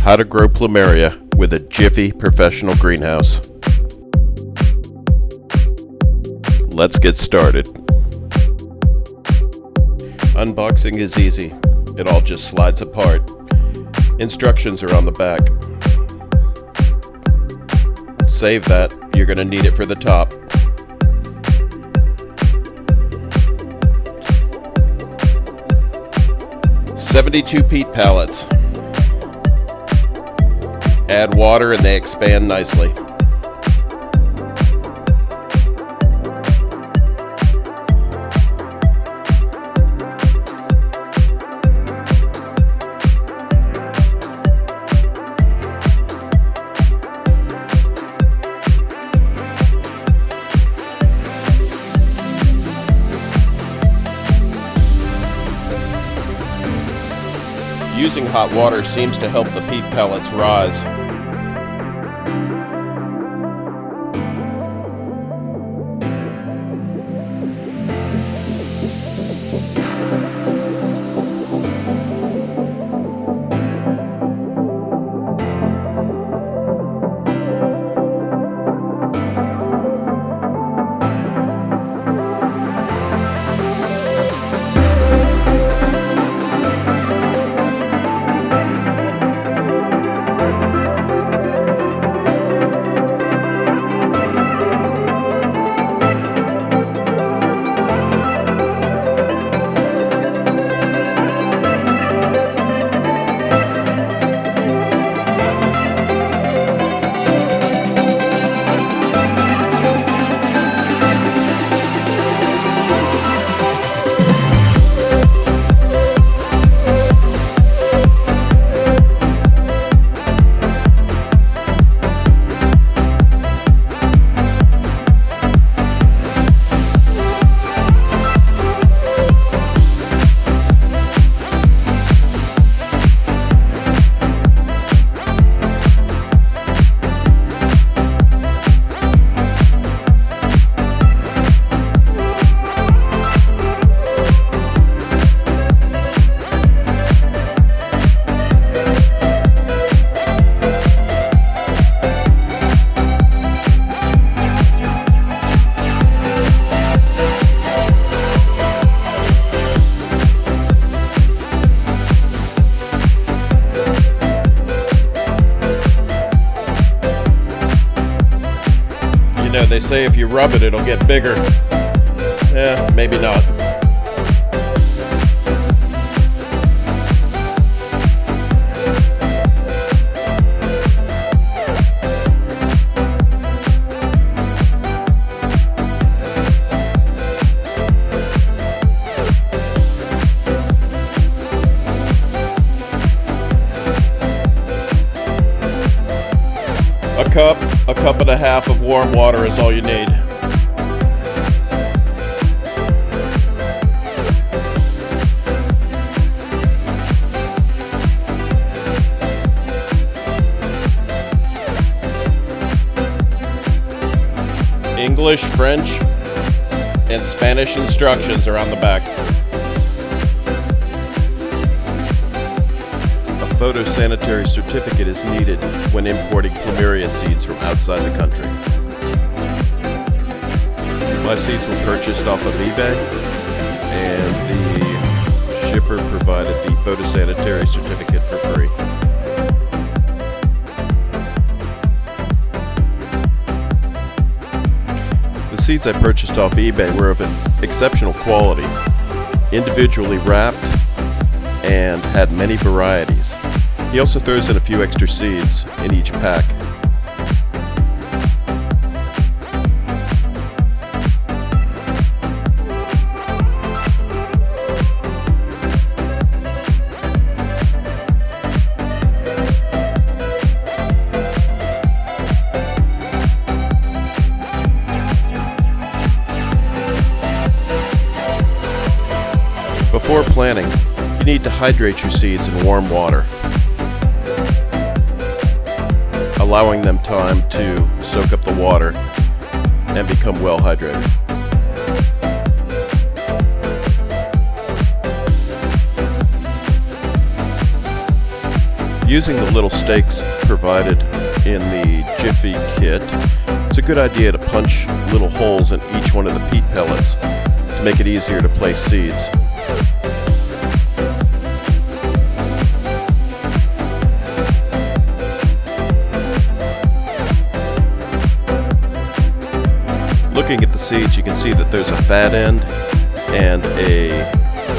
How to grow Plumeria with a Jiffy professional greenhouse. Let's get started. Unboxing is easy. It all just slides apart. Instructions are on the back. Save that. You're going to need it for the top. "72 peat pallets. Add water and they expand nicely. Using hot water seems to help the peat pellets rise. You know, they say if you rub it, it'll get bigger. Maybe not. A cup and a half of warm water is all you need. English, French, and Spanish instructions are on the back. A photosanitary certificate is needed when importing Plumeria seeds from outside the country. My seeds were purchased off of eBay, and the shipper provided the photosanitary certificate for free. The seeds I purchased off eBay were of exceptional quality, individually wrapped, and had many varieties. He also throws in a few extra seeds in each pack. Before planting, you need to hydrate your seeds in warm water, allowing them time to soak up the water and become well hydrated. Using the little stakes provided in the Jiffy kit, it's a good idea to punch little holes in each one of the peat pellets to make it easier to place seeds. Looking at the seeds, you can see that there's a fat end and a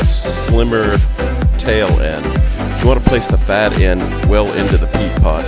slimmer tail end. You want to place the fat end well into the peat pot.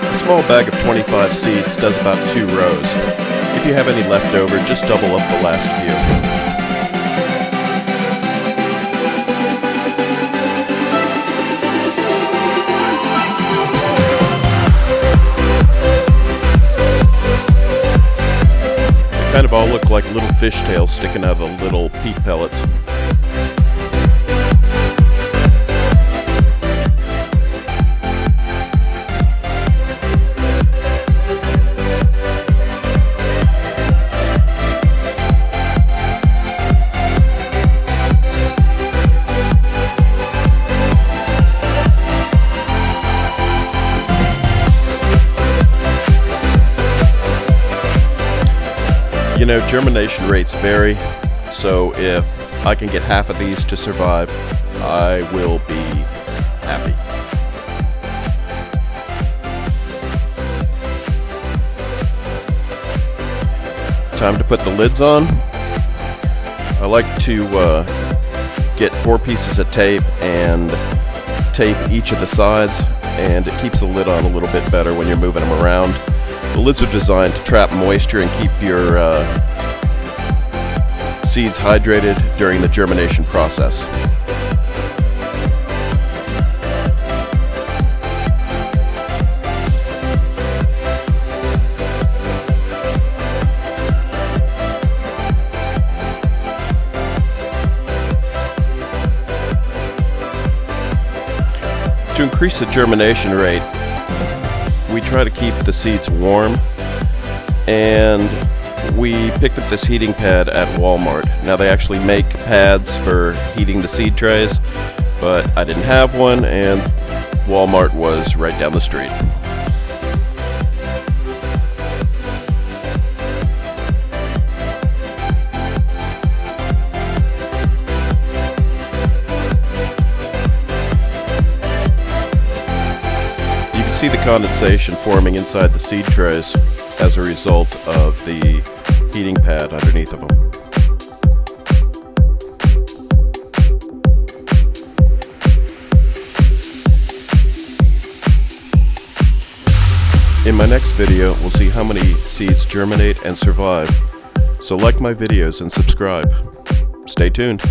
A small bag of 25 seeds does about 2 rows. If you have any left over, just double up the last few. They kind of all look like little fishtails sticking out of the little peat pellets. You know, germination rates vary, so if I can get half of these to survive, I will be happy. Time to put the lids on. I like to get 4 pieces of tape and tape each of the sides, and it keeps the lid on a little bit better when you're moving them around. The lids are designed to trap moisture and keep your seeds hydrated during the germination process. To increase the germination rate, we try to keep the seeds warm, and we picked up this heating pad at Walmart. Now they actually make pads for heating the seed trays, but I didn't have one, and Walmart was right down the street. See the condensation forming inside the seed trays as a result of the heating pad underneath of them. In my next video, we'll see how many seeds germinate and survive. So like my videos and subscribe. Stay tuned.